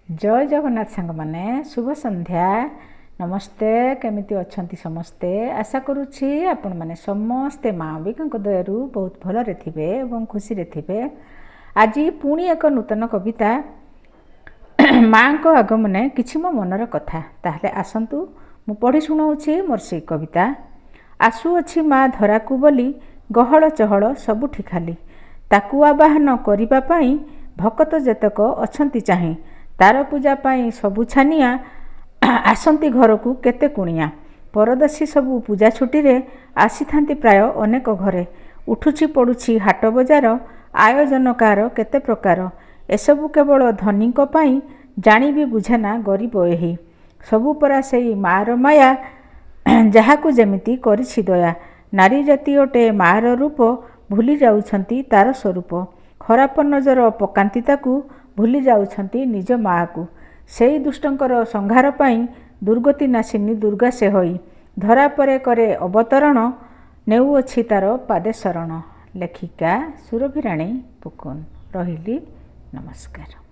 जय जगन्नाथ सांग माने शुभ संध्या नमस्ते केमिति अछंती समस्ते आशा करुछि आपण माने समस्ते माँ अंबिका दयारू बहुत भलरे थिबे एवं खुशी रे थिबे। आज पुणी एक नूतन कविता माँ को आगमने किछि मो मनर कथा ताहले आसंतु मु पढ़ी सुनाउछि मोर से कविता। आसु अछि माँ धराकू बोली गहळ चहळ सबुठी खाली ताकू आवाहन करिबा पई भक्त जेतक अछंती चाहि तार पूजा पाई सबु छानिया आसंती घर को केते कुणिया परदेशी सबु पूजा छुट्टी रे आसी थांती प्राय अनेक घरे उठुछि पड़ुछि हाट बजार आयोजनकार केते प्रकार एसबु केवल धनीक पाई जानी भी बुझेना गरीब एही सबु परा सेई मार माया जहाकू जेमिति करिछि दया नारी जातीयटे मार रूप भूली जाउछंती तार स्वरूप खराप नजर पकांती ताकू भूली जाउछंती निज माँ को सेई दुष्टंकर संहार पाई दुर्गति नाशिनी दुर्गा से होई धरा परे करे अवतरण नेउअछि तार पादे शरण। लेखिका सुरभिराणी पुकुन रहिली नमस्कार।